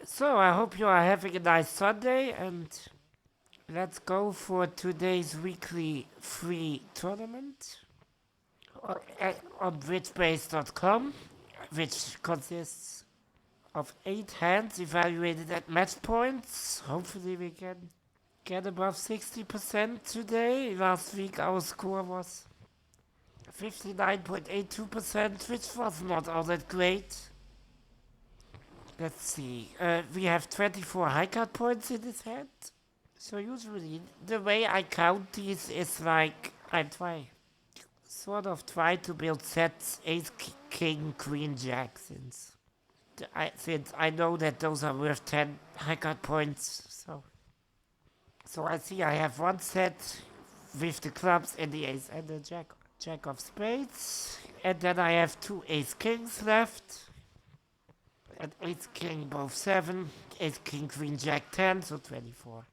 So I hope you are having a nice Sunday, and let's go for today's weekly free tournament on bridgebase.com, which consists of 8 hands evaluated at match points. Hopefully we can get above 60% today. Last week our score was 59.82%, which was not all that great. Let's see. We have 24 high card points in this hand. So usually the way I count these is like I try to build sets ace, king, queen, jack since I know that those are worth 10 high card points. So I see I have one set with the clubs and the ace and the jack of spades, and then I have two ace kings left. And ace king both 7, ace king queen jack 10, so 24.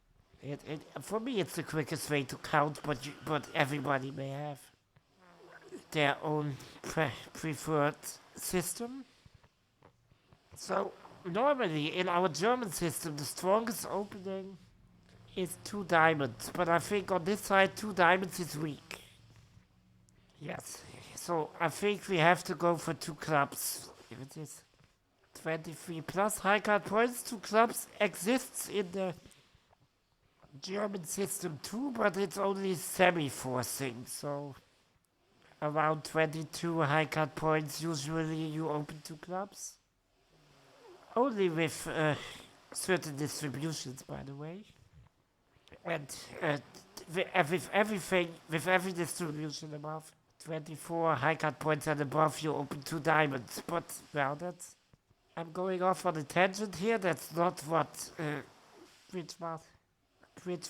For me, it's the quickest way to count, but everybody may have their own preferred system. So normally in our German system, the strongest opening is 2 diamonds, but I think on this side 2 diamonds is weak. Yes. So I think we have to go for 2 clubs. If it is 23 plus high card points, 2 clubs exists in the German system too, but it's only semi-forcing, so around 22 high card points usually you open 2 clubs. Only with certain distributions, by the way. And with every distribution above 24 high card points and above, you open 2 diamonds. But, well, I'm going off on a tangent here. That's not what Bridge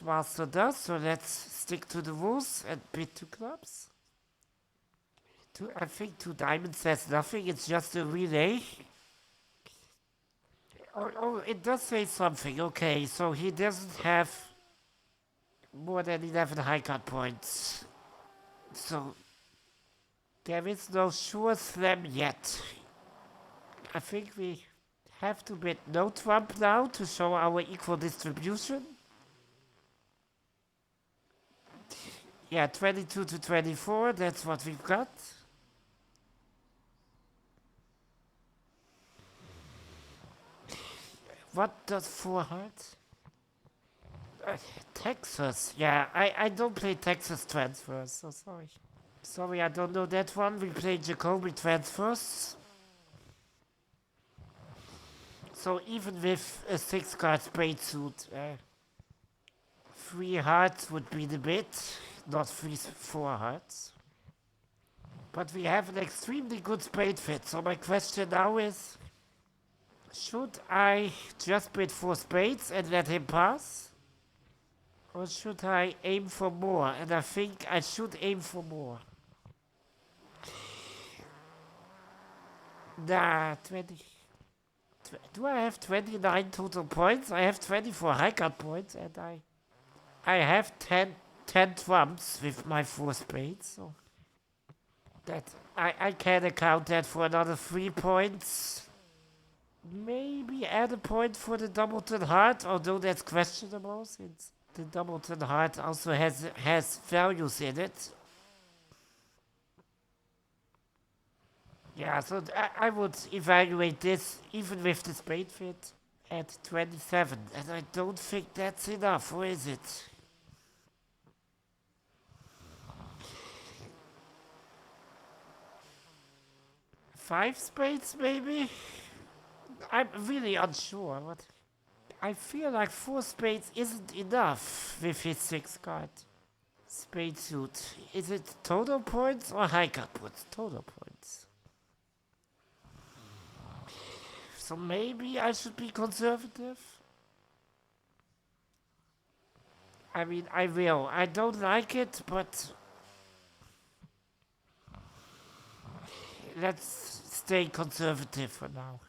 Master does, so let's stick to the rules and bid 2 clubs. I think 2 diamonds says nothing, it's just a relay. Oh, it does say something. Okay, so he doesn't have more than 11 high card points. So there is no sure slam yet. I think we have to bid no trump now to show our equal distribution. Yeah, 22 to 24, that's what we've got. What does 4 hearts? Texas. Yeah, I don't play Texas transfers, so sorry. Sorry, I don't know that one. We play Jacoby transfers. So even with a 6 card spade suit, 3 hearts would be the bid, not 4 hearts. But we have an extremely good spade fit, so my question now is, should I just bid 4 spades and let him pass? Or should I aim for more? And I think I should aim for more. Nah, 20. Do I have 29 total points? I have 24 high card points and I have 10 trumps with my 4 spades. So that I can account that for another 3 points. Maybe add a point for the Doubleton Heart, although that's questionable since the Doubleton Heart also has values in it. Yeah, so I would evaluate this even with the spade fit at 27, and I don't think that's enough, or is it? 5 spades, maybe? I'm really unsure. What? I feel like 4 spades isn't enough with his 6 card spade suit. Is it total points or high card points? Total points. So maybe I should be conservative? I mean, I will. I don't like it, but let's stay conservative for now.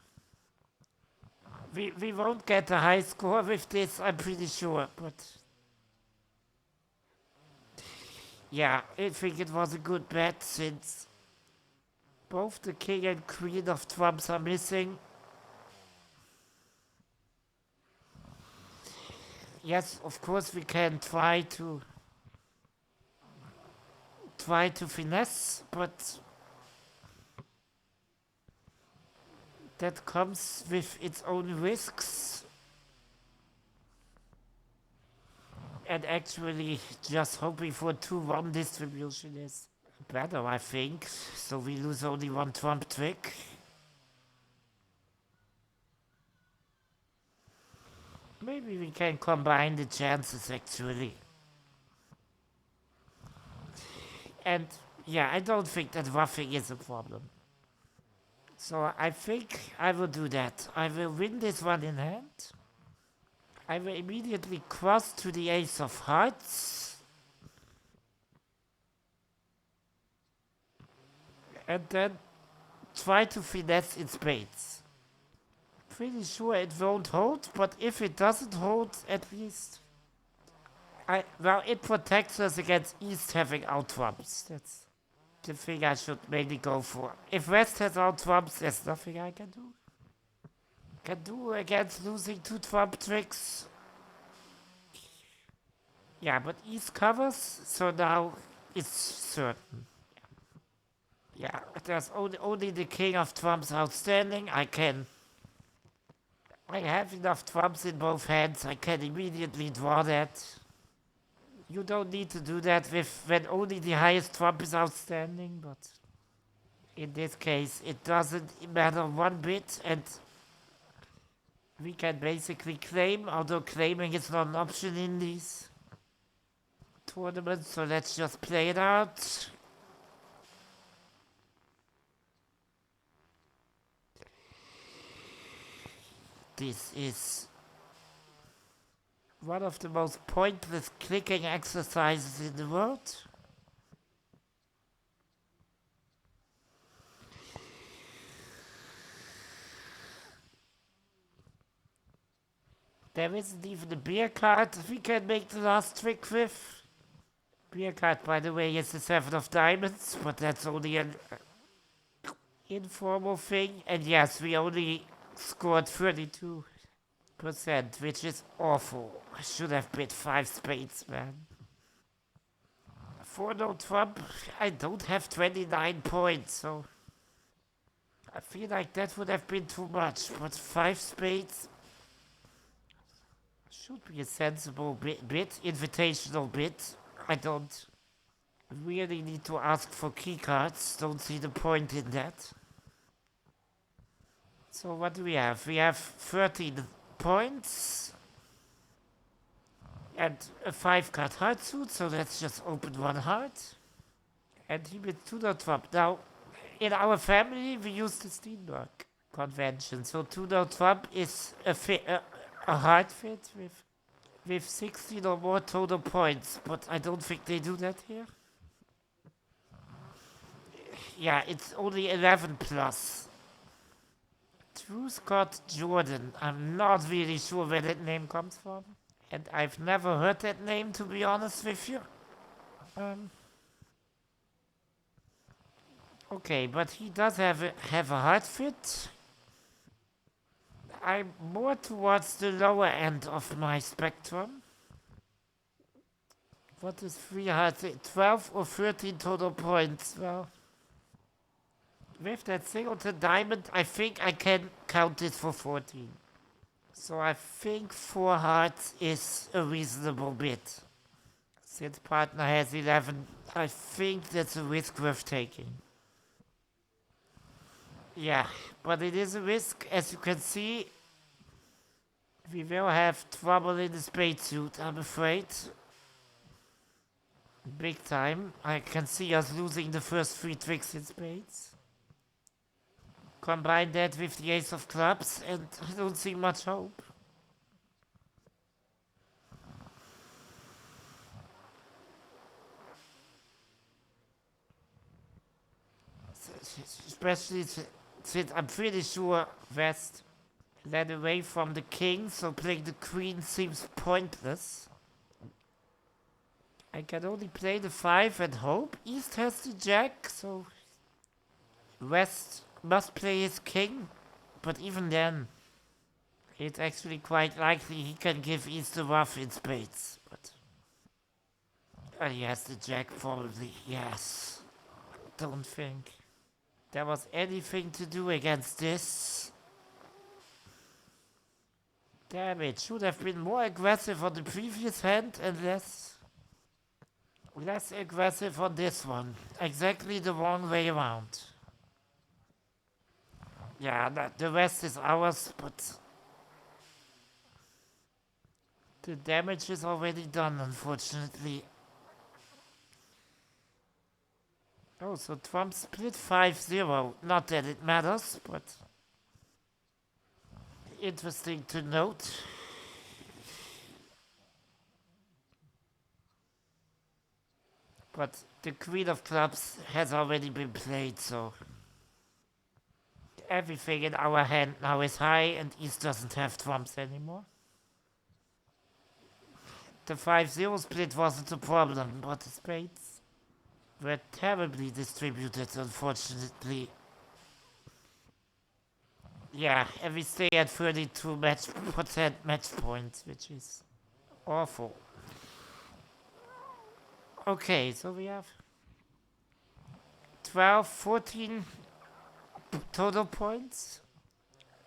We won't get a high score with this, I'm pretty sure, but yeah, I think it was a good bet since both the king and queen of trumps are missing. yes, of course we can try to finesse, but that comes with its own risks. And actually, just hoping for 2-1 distribution is better, I think. So we lose only one trump trick. Maybe we can combine the chances actually. And yeah, I don't think that roughing is a problem. So I think I will do that. I will win this one in hand. I will immediately cross to the ace of hearts. And then try to finesse in spades. Pretty sure it won't hold, but if it doesn't hold, at least well, it protects us against East having out trumps. That's the thing I should mainly go for. If West has out trumps, there's nothing I can do. Can do against losing 2 trump tricks. Yeah, but East covers, so now it's certain. Yeah, there's only the king of trumps outstanding. I have enough trumps in both hands. I can immediately draw that. You don't need to do that when only the highest trump is outstanding, but in this case it doesn't matter one bit, and we can basically claim, although claiming is not an option in these tournaments, so let's just play it out. This is one of the most pointless clicking exercises in the world. There isn't even a beer card we can make the last trick with. Beer card, by the way, is the 7 of diamonds, but that's only an informal thing. And yes, we only scored 32%, which is awful. I should have bid 5 spades, man. For no trump, I don't have 29 points, so I feel like that would have been too much, but 5 spades should be a sensible bid, invitational bid. I don't really need to ask for keycards, don't see the point in that. So what do we have? We have 13 points and a 5-card heart suit, so let's just open one heart. And he bids 2 trump. Now, in our family, we use the Steenberg convention, so 2 trump is a hard fit with 16 or more total points, but I don't think they do that here. Yeah, it's only 11 plus. Drew Scott Jordan. I'm not really sure where that name comes from. And I've never heard that name, to be honest with you. Okay, but he does have a hard fit. I'm more towards the lower end of my spectrum. What is 3 hearts? 12 or 13 total points? Well, with that singleton diamond, I think I can count this for 14. So I think 4 hearts is a reasonable bid. Since partner has 11, I think that's a risk worth taking. Yeah, but it is a risk. As you can see, we will have trouble in the spade suit, I'm afraid. Big time. I can see us losing the first 3 tricks in spades. Combine that with the ace of clubs, and I don't see much hope. Especially since I'm pretty sure West led away from the king, so playing the queen seems pointless. I can only play the 5 and hope. East has the jack, so West must play his king, but even then, It's actually quite likely he can give Easter rough in spades, but he has the jack probably. Yes, don't think there was anything to do against this. Damn it! Should have been more aggressive on the previous hand and less aggressive on this one. Exactly the wrong way around. Yeah, the rest is ours, but the damage is already done, unfortunately. Oh, so Trump split 5-0. Not that it matters, but interesting to note. But the Queen of Clubs has already been played, so everything in our hand now is high, and East doesn't have trumps anymore. The 5-0 split wasn't a problem, but the spades were terribly distributed, unfortunately. Yeah, and we stay at 32% match points, which is awful. Okay, so we have 12, 14 total points.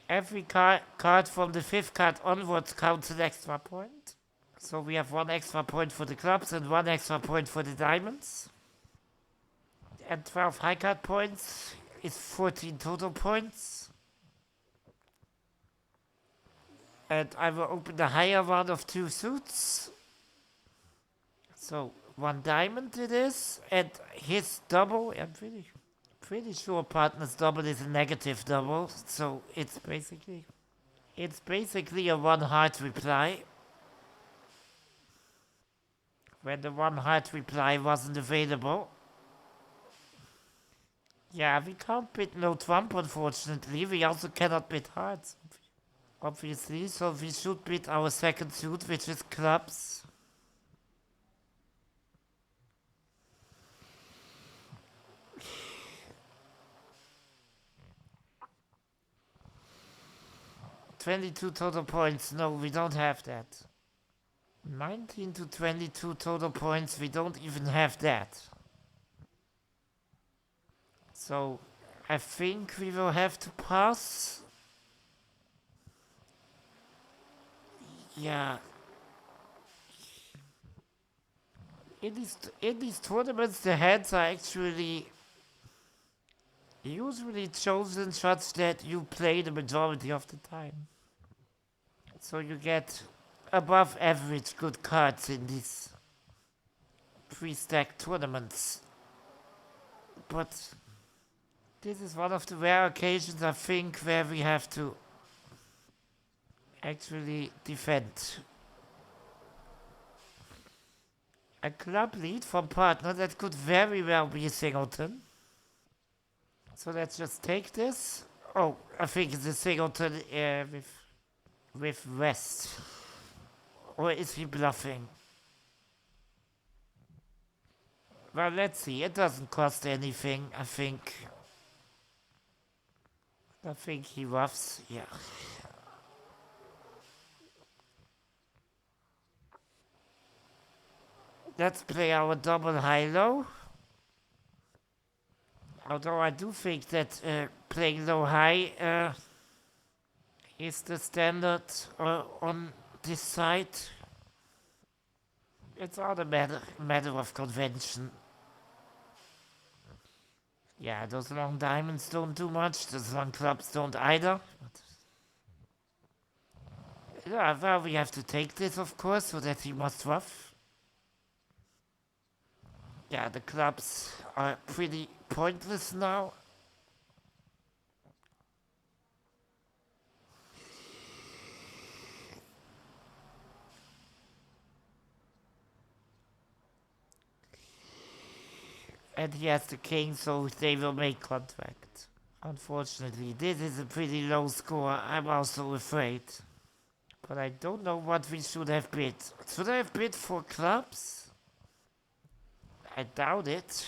Every card from the fifth card onwards counts an extra point. So we have 1 extra point for the clubs and 1 extra point for the diamonds. And 12 high card points is 14 total points. And I will open the higher one of 2 suits. So 1 diamond it is, and his double, I'm pretty sure partner's double is a negative double, so it's basically a 1 heart reply. When the 1 heart reply wasn't available. Yeah, we can't bid no trump, unfortunately. We also cannot bid hearts, obviously, so we should bid our second suit, which is clubs. $22 total points. No, we don't have that. 19 to 22 total points. We don't even have that. So I think we will have to pass. Yeah. In these tournaments, the hands are actually usually chosen such that you play the majority of the time. So you get above average good cards in these pre-stacked tournaments. But this is one of the rare occasions, I think, where we have to actually defend. A club lead from partner that could very well be a singleton. So let's just take this. Oh, I think it's a singleton with rest. Or is he bluffing? Well, let's see. It doesn't cost anything, I think. I think he roughs, yeah. Let's play our double high-low. Although I do think that playing low-high is the standard on this side. It's all a matter of convention. Yeah, those long diamonds don't do much. Those long clubs don't either. Yeah, well, we have to take this, of course, so that he must rough. Yeah, the clubs are pretty pointless now. And he has the king, so they will make contact. Unfortunately, this is a pretty low score. I'm also afraid. But I don't know what we should have bid. Should I have bid for clubs? I doubt it.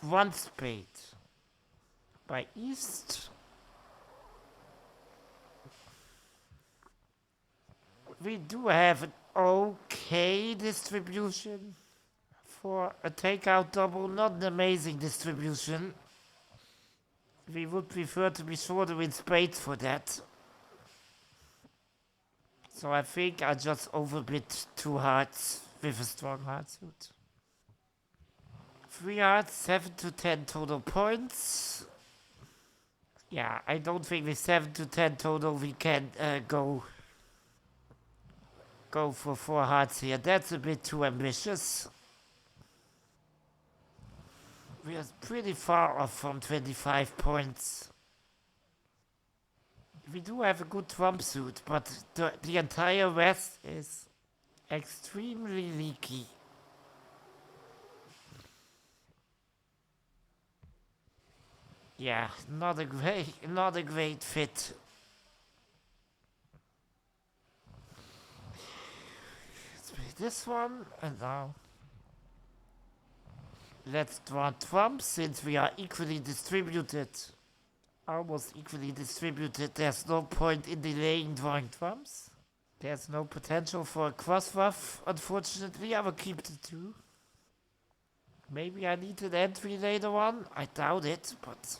one spade. By East, we do have an okay distribution for a takeout double, not an amazing distribution. We would prefer to be shorter in spades for that. So I think I just overbid 2 hearts with a strong heart suit. 3 hearts, 7 to 10 total points. Yeah, I don't think with 7 to 10 total we can go for 4 hearts here. That's a bit too ambitious. We are pretty far off from 25 points. We do have a good trump suit, but the entire rest is extremely leaky. Yeah, not a great fit. Let's play this one, and now let's draw trumps since we are equally distributed. Almost equally distributed. There's no point in delaying drawing trumps. There's no potential for a cross ruff, unfortunately. I will keep the 2. Maybe I need an entry later on. I doubt it, but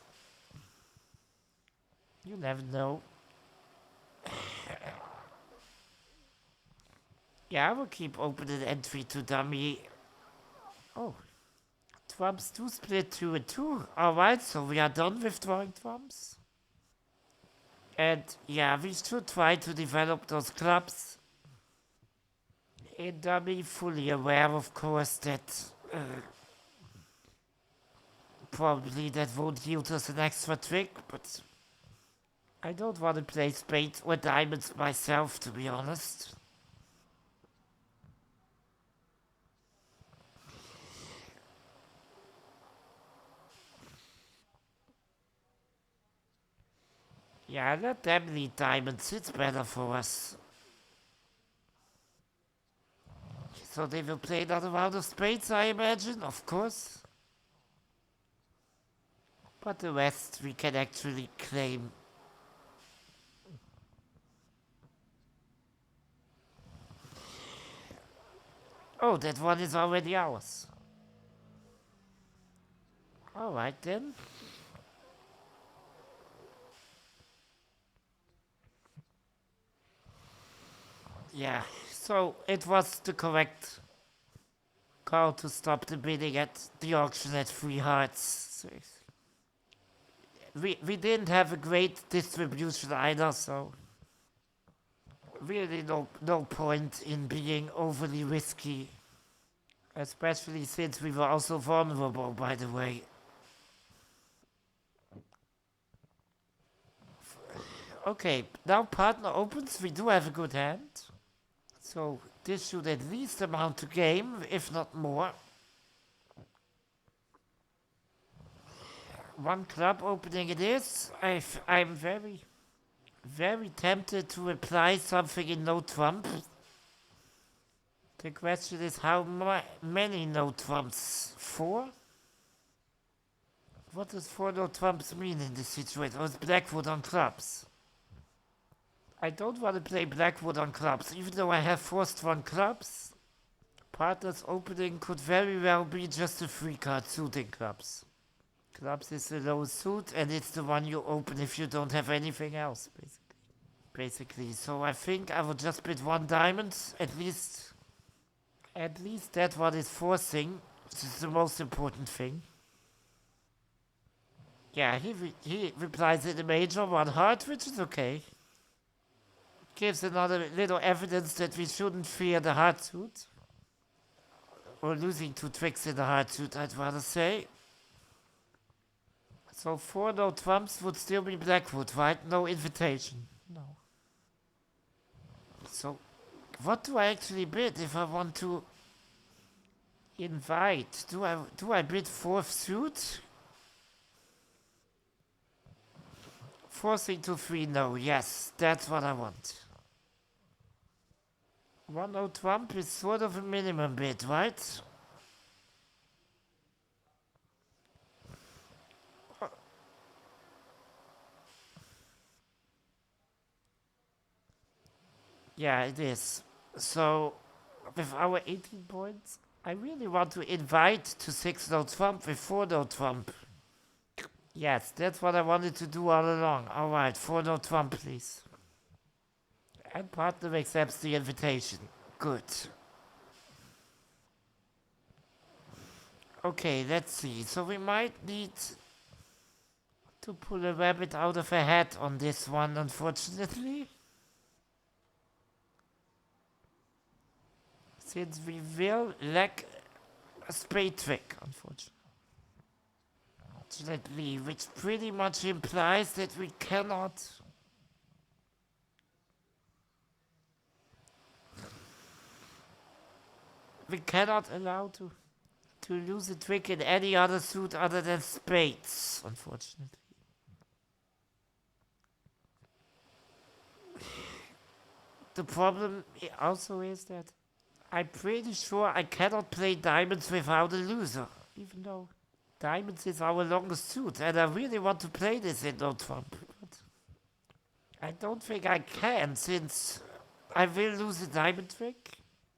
you never know. Yeah, I will keep open an entry to dummy. Oh, trumps do split 2 and 2. Alright, so we are done with drawing trumps. And yeah, we should try to develop those clubs. In dummy, fully aware, of course, that probably that won't yield us an extra trick, but I don't want to play spades or diamonds myself, to be honest. Yeah, let them lead diamonds, it's better for us. So they will play another round of spades, I imagine, of course. But the rest we can actually claim. Oh, that one is already ours. Alright then. Yeah, so it was the correct call to stop the bidding at the auction at 3 hearts. We didn't have a great distribution either, so really no point in being overly risky. Especially since we were also vulnerable, by the way. Okay, now partner opens, we do have a good hand. So this should at least amount to game, if not more. One club opening it is. I'm very tempted to reply something in no trump. The question is how many no trumps? 4? What does 4 no trumps mean in this situation? Or is Blackwood on clubs? I don't want to play Blackwood on clubs, even though I have 4 strong clubs. Partner's opening could very well be just a 3-card suiting clubs. Clubs is the lowest suit, and it's the one you open if you don't have anything else, basically. So I think I will just bid 1 diamond, at least that one is forcing, which is the most important thing. Yeah, he replies in the major 1 heart, which is okay. Gives another little evidence that we shouldn't fear the heart suit. Or losing 2 tricks in the heart suit, I'd rather say. So 4 no trumps would still be Blackwood, right? No invitation. No. So what do I actually bid if I want to invite? Do I bid 4th suit? Forcing to 3 no, yes, that's what I want. 1 no trump is sort of a minimum bid, right? Yeah, it is. So, with our 18 points, I really want to invite to 6 no Trump with 4 no Trump. Yes, that's what I wanted to do all along. Alright, 4 no Trump, please. And partner accepts the invitation. Good. Okay, let's see. So we might need to pull a rabbit out of a hat on this one, unfortunately. Since we will lack a spade trick, unfortunately, which pretty much implies that we cannot allow to lose a trick in any other suit other than spades, unfortunately. The problem also is that I'm pretty sure I cannot play diamonds without a loser, even though diamonds is our longest suit, and I really want to play this in no Trump. But I don't think I can, since I will lose a diamond trick,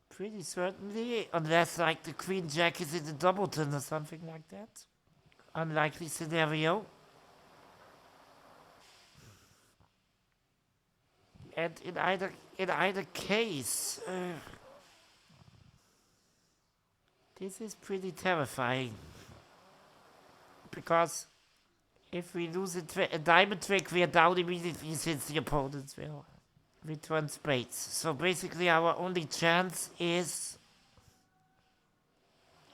pretty certainly, unless like the Queen Jack is in the doubleton or something like that. Unlikely scenario. And in either case, this is pretty terrifying. Because if we lose a diamond trick, we are down immediately since the opponents will return spades. So basically our only chance is,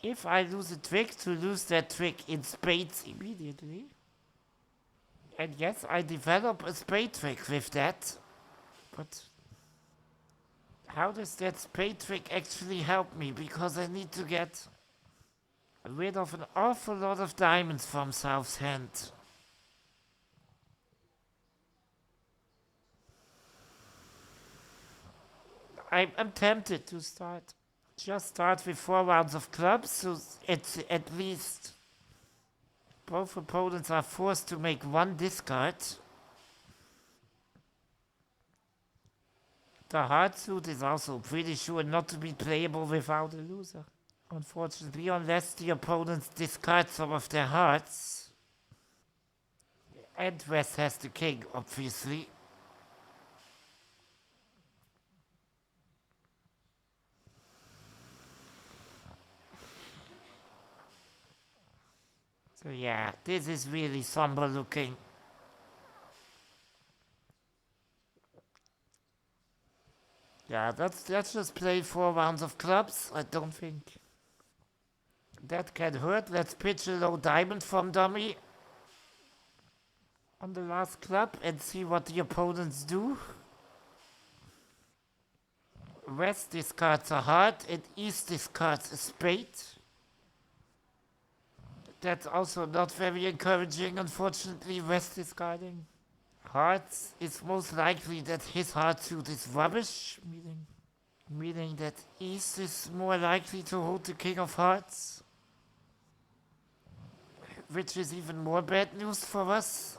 if I lose a trick, to lose that trick in spades immediately. And yes, I develop a spade trick with that. But how does that spade trick actually help me? Because I need to get rid of an awful lot of diamonds from South's hand. I'm tempted to just start with 4 rounds of clubs, so it's at least both opponents are forced to make one discard. The hard suit is also pretty sure not to be playable without a loser. Unfortunately, unless the opponents discard some of their hearts. And West has the king, obviously. So yeah, this is really somber looking. Yeah, let's just play 4 rounds of clubs. I don't think that can hurt. Let's pitch a low diamond from dummy on the last club and see what the opponents do. West discards a heart and East discards a spade. That's also not very encouraging, unfortunately. West discarding hearts. It's most likely that his heart suit is rubbish, meaning that East is more likely to hold the king of hearts, which is even more bad news for us.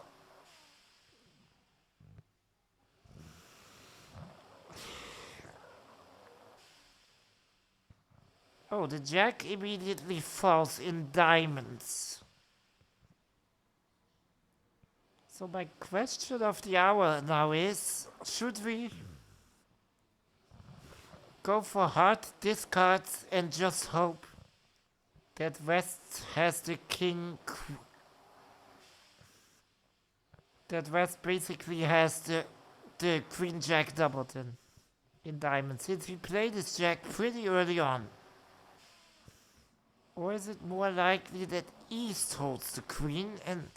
Oh, the jack immediately falls in diamonds. So my question of the hour now is, should we go for heart discards and just hope that West has the king, that West basically has the queen jack doubleton in diamonds, since he played his jack pretty early on? Or is it more likely that East holds the queen and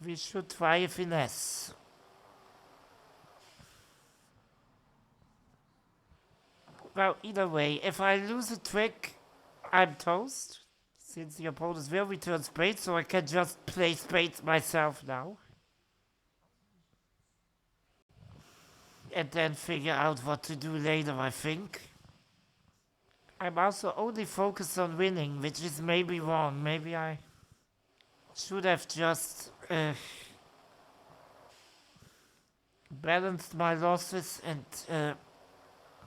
we should try a finesse? Well, either way, if I lose a trick, I'm toast, since the opponents will return spades, so I can just play spades myself now. And then figure out what to do later, I think. I'm also only focused on winning, which is maybe wrong. Maybe I should have just balanced my losses and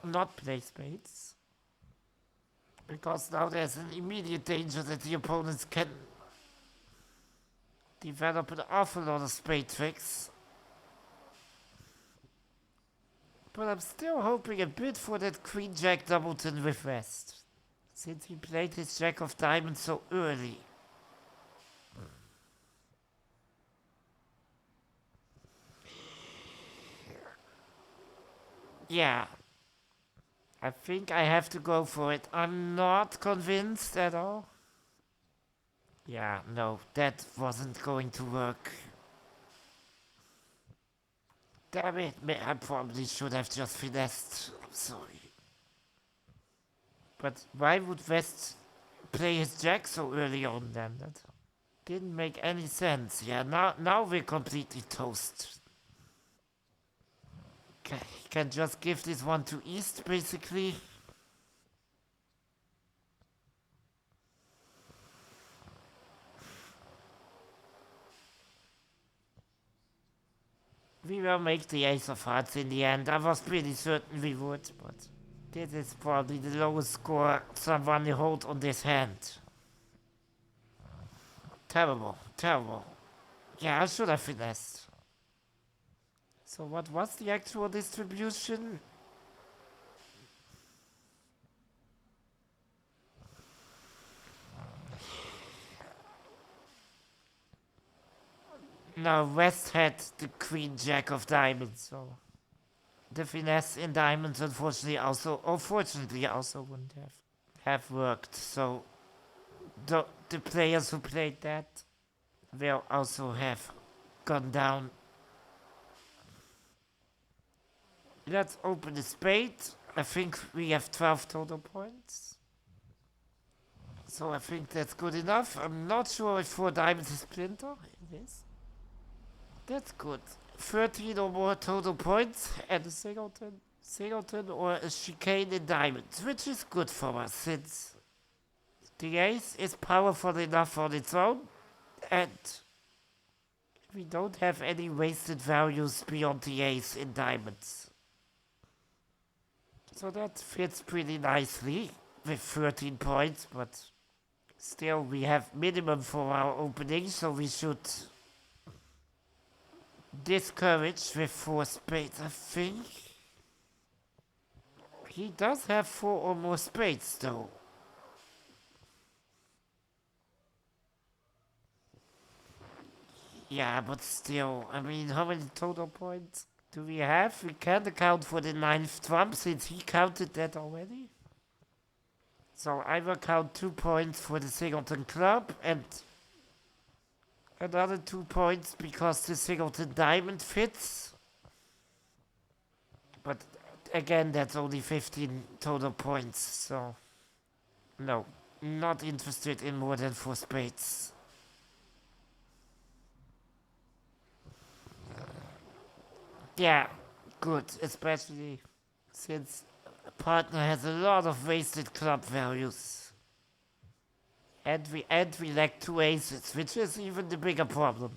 not play spades. Because now there's an immediate danger that the opponents can develop an awful lot of spade tricks. But I'm still hoping a bit for that Queen Jack doubleton with rest, since he played his Jack of Diamonds so early. Yeah, I think I have to go for it. I'm not convinced at all. Yeah, no, that wasn't going to work. Damn it, I probably should have just finessed. I'm sorry. But why would West play his Jack so early on then? That didn't make any sense. Yeah, now we're completely toast. Can just give this one to East, basically. We will make the Ace of Hearts in the end. I was pretty certain we would, but this is probably the lowest score someone will hold on this hand. Terrible, terrible. Yeah, I should have finessed. So what was the actual distribution? No, West had the Queen Jack of Diamonds, so the finesse in diamonds unfortunately also wouldn't have worked. So the players who played that will also have gone down. Let's open the spade. I think we have 12 total points. So I think that's good enough. I'm not sure if 4 diamonds is splinter. It is. That's good. 13 or more total points and a singleton or a chicane in diamonds, which is good for us since the ace is powerful enough on its own and we don't have any wasted values beyond the ace in diamonds. So that fits pretty nicely with 13 points, but still we have minimum for our opening, so we should discourage with 4 spades, I think. He does have 4 or more spades, though. Yeah, but still, I mean, how many total points do we have? We can't account for the 9th trump since he counted that already. So I will count 2 points for the singleton club and another 2 points because the singleton diamond fits. But again, that's only 15 total points, so no, not interested in more than 4 spades. Yeah, good, especially since a partner has a lot of wasted club values. And we lack 2 aces, which is even the bigger problem.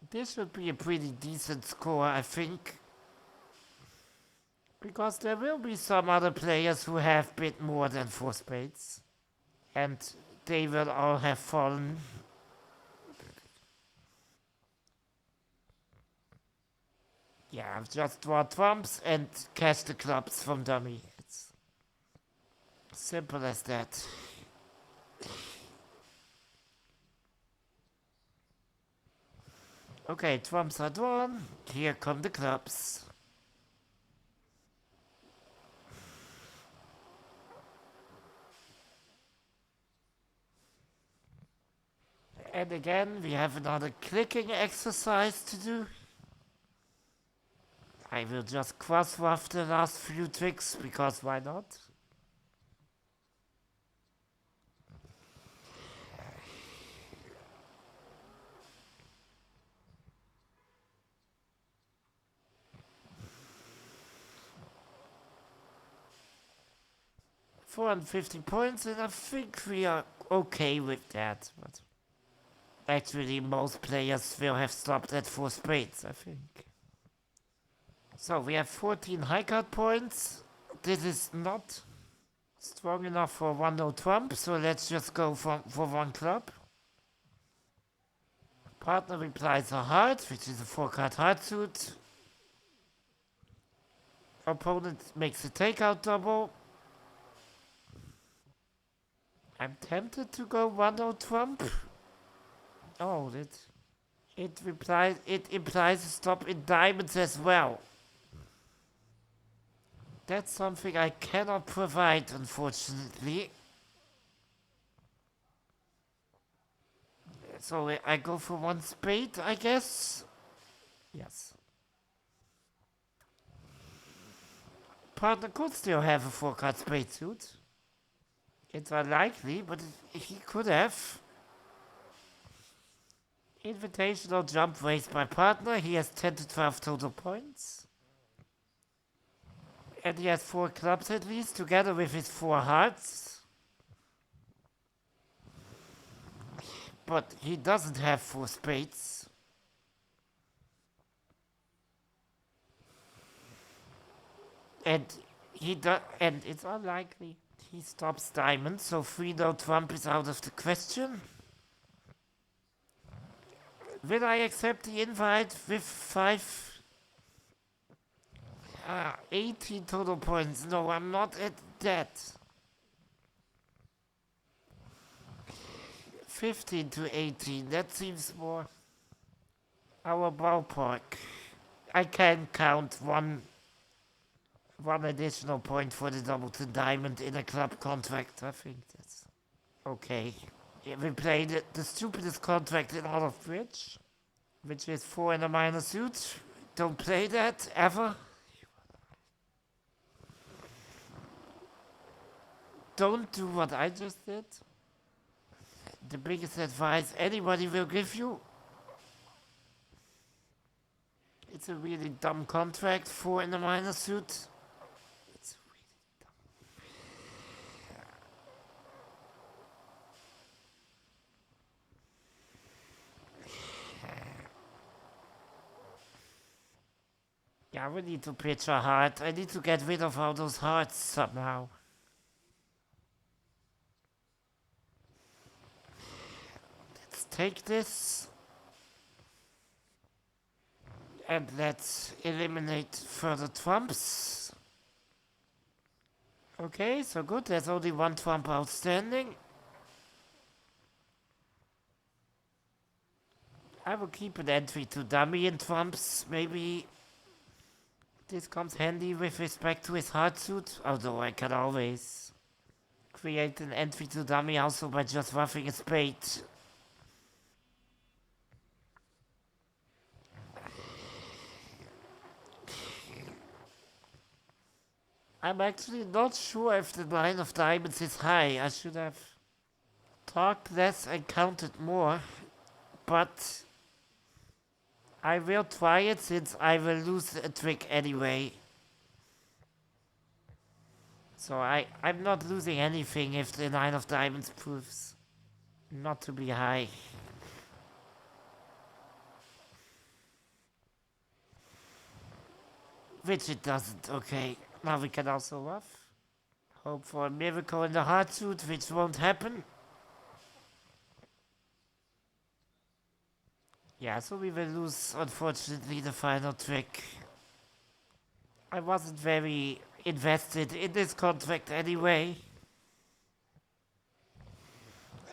This should be a pretty decent score, I think. Because there will be some other players who have bid more than 4 spades. And they will all have fallen. Yeah, I've just drawn trumps and cash the clubs from dummy. It's simple as that. Okay, trumps are drawn. Here come the clubs. And again, we have another clicking exercise to do. I will just cross-rough the last few tricks, because why not? $450 points, and I think we are okay with that, but actually most players will have stopped at 4 spades, I think. So we have 14 high card points. This is not strong enough for 1-0 trump, so let's just go for one club. Partner replies a heart, which is a 4-card heart suit. Opponent makes a takeout double. I'm tempted to go 1-0 trump. Oh, it implies a stop in diamonds as well. That's something I cannot provide, unfortunately. So I go for 1 spade, I guess. Yes. Partner could still have a 4-card spade suit. It's unlikely, but he could have. Invitational jump raised by partner. He has 10 to 12 total points. And he has 4 clubs at least, together with his 4 hearts. But he doesn't have 4 spades. And and it's unlikely he stops diamonds, so 3-0 trump is out of the question. Will I accept the invite with 18 total points? No, I'm not at that. 15 to 18, that seems more our ballpark. I can count one additional point for the Doubleton Diamond in a club contract. I think that's okay. Yeah, we played the stupidest contract in all of bridge, which is 4 in a minor suit. Don't play that ever. Don't do what I just did. The biggest advice anybody will give you. It's a really dumb contract, 4 in a minor suit. It's really dumb. Yeah, we need to pitch a heart. I need to get rid of all those hearts somehow. Let's take this. And let's eliminate further trumps. Okay, so good. There's only 1 trump outstanding. I will keep an entry to dummy in trumps. Maybe this comes handy with respect to his heart suit. Although I can always create an entry to dummy also by just roughing a spade. I'm actually not sure if the 9 of diamonds is high. I should have talked less and counted more. But I will try it since I will lose a trick anyway. So I'm not losing anything if the 9 of diamonds proves not to be high. Which it doesn't, okay. Now we can also rough. Hope for a miracle in the heart suit, which won't happen. Yeah, so we will lose, unfortunately, the final trick. I wasn't very invested in this contract anyway.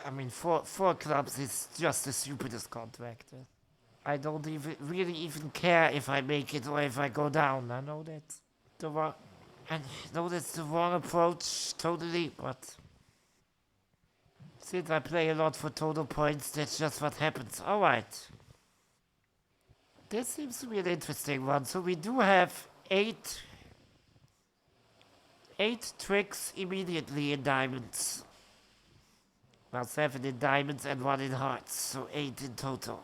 I mean, four clubs is just the stupidest contract. I don't really even care if I make it or if I go down. I know that's the wrong approach, totally, but since I play a lot for total points, that's just what happens. Alright. This seems to be an interesting one. So we do have 8 tricks immediately in diamonds. Well, 7 in diamonds and 1 in hearts, so 8 in total.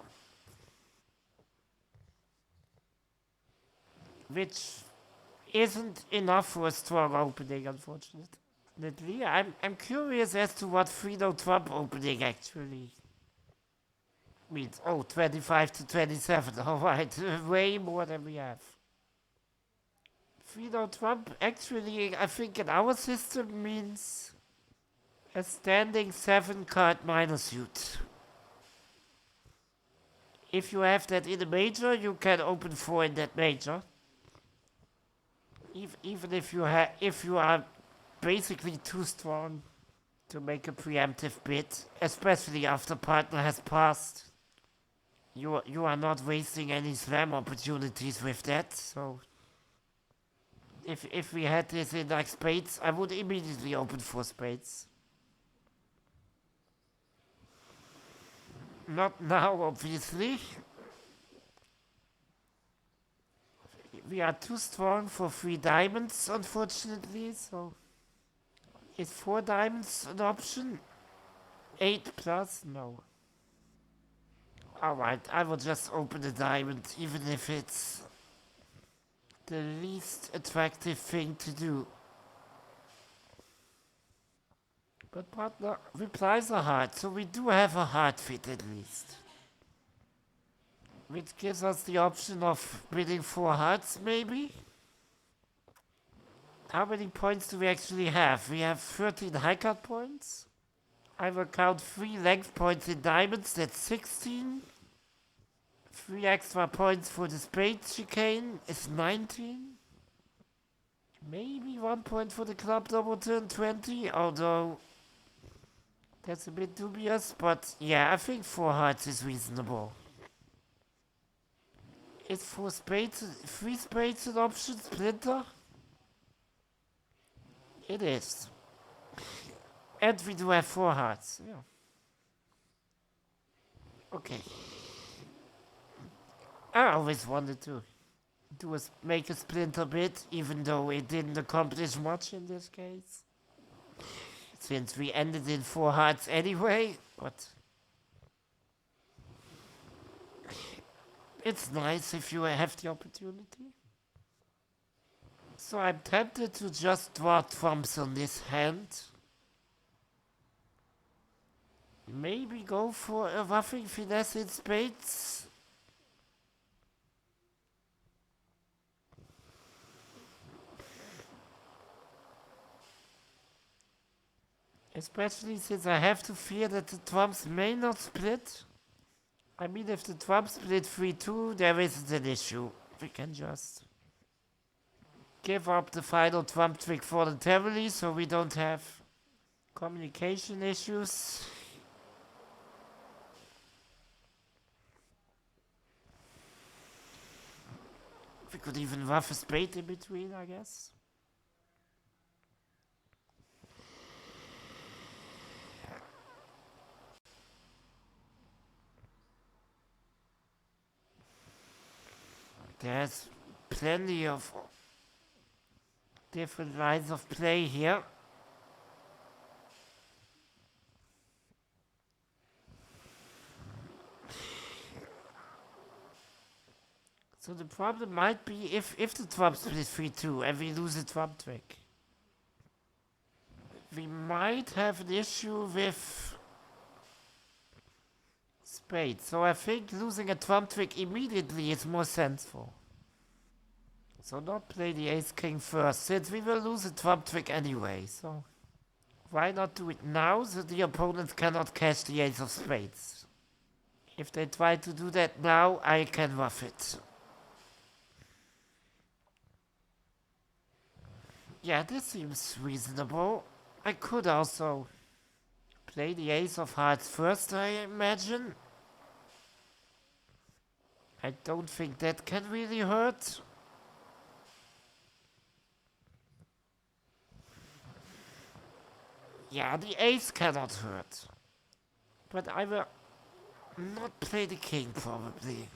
Which isn't enough for a strong opening, unfortunately. unfortunately. I'm curious as to what Fredo Trump opening actually means. Oh, 25 to 27. Alright, way more than we have. Fredo Trump actually, I think in our system means a standing 7 card minor suit. If you have that in a major, you can open 4 in that major. Even if you are basically too strong to make a preemptive bid, especially after partner has passed. You are not wasting any slam opportunities with that, so if we had this in like spades, I would immediately open 4 spades. Not now, obviously. We are too strong for 3 diamonds, unfortunately, so is 4 diamonds an option? 8 plus? No. Alright, I will just open a diamond, even if it's the least attractive thing to do. But partner replies are hard, so we do have a hard fit at least. Which gives us the option of bidding 4 hearts, maybe? How many points do we actually have? We have 13 high card points. I will count 3 length points in diamonds, that's 16. 3 extra points for the spade chicane is 19. Maybe 1 point for the club double turn, 20, although that's a bit dubious, but yeah, I think 4 hearts is reasonable. Is 4 spades, 3 spades an option, Splinter? It is. And we do have 4 hearts, yeah. Okay. I always wanted to make a Splinter bid, even though it didn't accomplish much in this case. Since we ended in 4 hearts anyway, but it's nice if you have the opportunity. So I'm tempted to just draw trumps on this hand. Maybe go for a ruffing finesse in spades. Especially since I have to fear that the trumps may not split. I mean, if the trumps split 3-2, there isn't an issue. We can just give up the final trump trick voluntarily so we don't have communication issues. We could even ruff a spade in between, I guess. There's plenty of different lines of play here. So the problem might be if the trump split 3-2 and we lose a trump trick. We might have an issue with spades. So I think losing a trump trick immediately is more sensible. So not play the ace king first, since we will lose a trump trick anyway. So why not do it now so the opponent cannot cash the ace of spades? If they try to do that now, I can ruff it. Yeah, this seems reasonable. I could also play the ace of hearts first, I imagine. I don't think that can really hurt. Yeah, the ace cannot hurt. But I will not play the king, probably.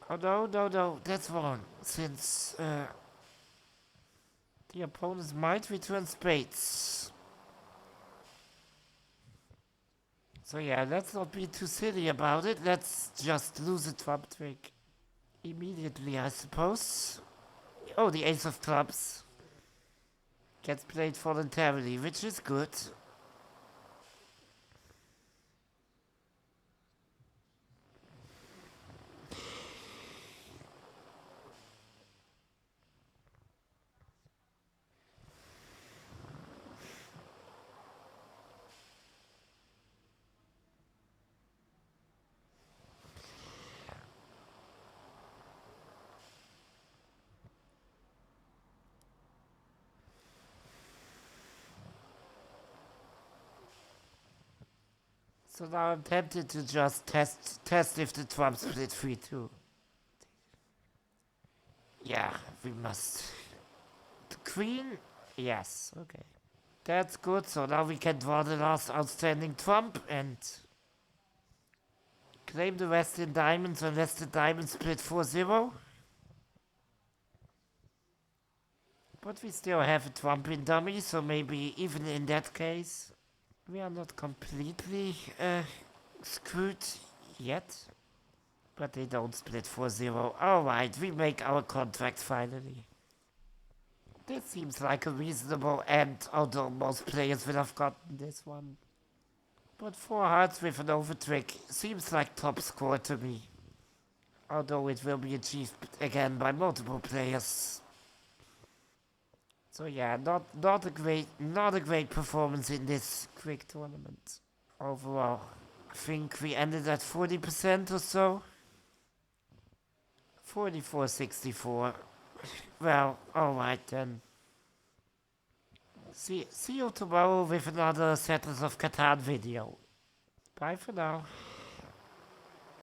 Oh, no, that's wrong. Since the opponents might return spades. So yeah, let's not be too silly about it. Let's just lose a trump trick immediately, I suppose. Oh, the ace of clubs. Gets played voluntarily, which is good. So now I'm tempted to just test if the Trump split 3-2. Yeah, we must. The Queen? Yes, okay. That's good, so now we can draw the last outstanding trump and claim the rest in diamonds unless the diamonds split 4-0. But we still have a trump in dummy, so maybe even in that case, we are not completely screwed yet. But they don't split 4-0. Alright, we make our contract finally. This seems like a reasonable end, although most players will have gotten this one. But 4 hearts with an overtrick seems like top score to me. Although it will be achieved again by multiple players. So yeah, not a great performance in this quick tournament. Overall, I think we ended at 40% or so. 44-64. Well, alright then. See you tomorrow with another Settlers of Catan video. Bye for now.